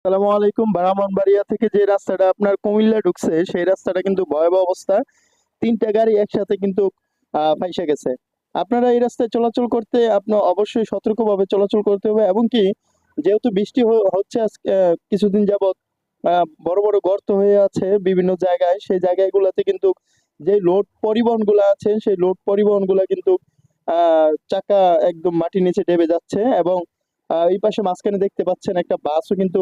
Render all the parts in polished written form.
আসসালামু আলাইকুম। ব্রাহ্মণবাড়িয়া থেকে যে রাস্তাটা আপনার কুমিল্লা ঢুকছে সেই রাস্তাটা কিন্তু ভয়াবহ অবস্থা। তিনটা গাড়ি একসাথে কিন্তু ফাইসা গেছে। আপনারা এই রাস্তায় চলাচল করতে আপনার অবশ্যই সতর্কভাবে চলাচল করতে হবে, এবং কি যেহেতু বৃষ্টি হচ্ছে আজকে কিছুদিন যাবত বড় বড় গর্ত হয়ে আছে বিভিন্ন জায়গায়, সেই জায়গাগুলোতে কিন্তু যে লোড পরিবহন গুলা আছে সেই লোড পরিবহন গুলা কিন্তু চাকা একদম মাটির নিচে ডেবে যাচ্ছে, এবং এই পাশে মাঝখানে দেখতে পাচ্ছেন একটা বাসও কিন্তু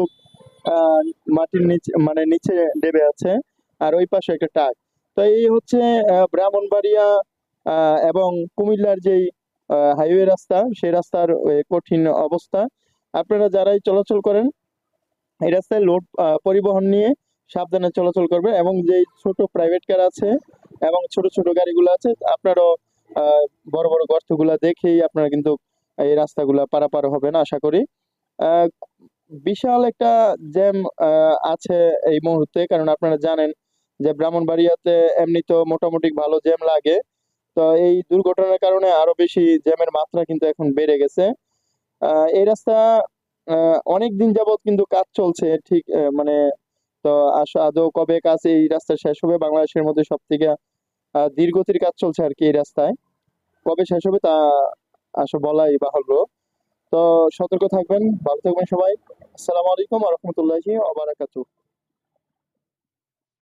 আহ মাটির নিচে মানে নিচে ডেবে আছে, আর ওই পাশে একটা ট্রাক। তো এই হচ্ছে ব্রাহ্মণবাড়িয়া এবং কুমিল্লার যেই হাইওয়ে রাস্তা, সেই রাস্তার কঠিন অবস্থা। আপনারা যারাই চলাচল করেন এই রাস্তায় লোড পরিবহন নিয়ে সাবধানে চলাচল করবেন, এবং যেই ছোট প্রাইভেট কার আছে এবং ছোট ছোট গাড়িগুলো আছে আপনারও আহ বড় বড় গর্তগুলা দেখেই আপনারা কিন্তু এই রাস্তাগুলা পারাপার হবেন আশা করি। আহ বিশাল একটা জ্যাম আছে এই মুহূর্তে, কারণ আপনারা জানেন যে ব্রাহ্মণবাড়িয়াতে এমনি তো মোটামুটি ভালো জ্যাম লাগে। তো এই দুর্ঘটনার কারণে আরো বেশি জ্যামের মাত্রা কিন্তু এখন বেড়ে গেছে। এই রাস্তা অনেক দিন যাবত কিন্তু কাজ চলছে, ঠিক মানে তো আদৌ কবে কাজ এই রাস্তা শেষ হবে? বাংলাদেশের মধ্যে সব থেকে ধীরগতির কাজ চলছে আর কি এই রাস্তায়। কবে শেষ হবে তা আসলে বলাই বাহুল্য। তো সতর্ক থাকবেন, ভালো থাকবেন সবাই। আসসালামু আলাইকুম ওয়া রাহমাতুল্লাহি ওয়া বারাকাতুহু।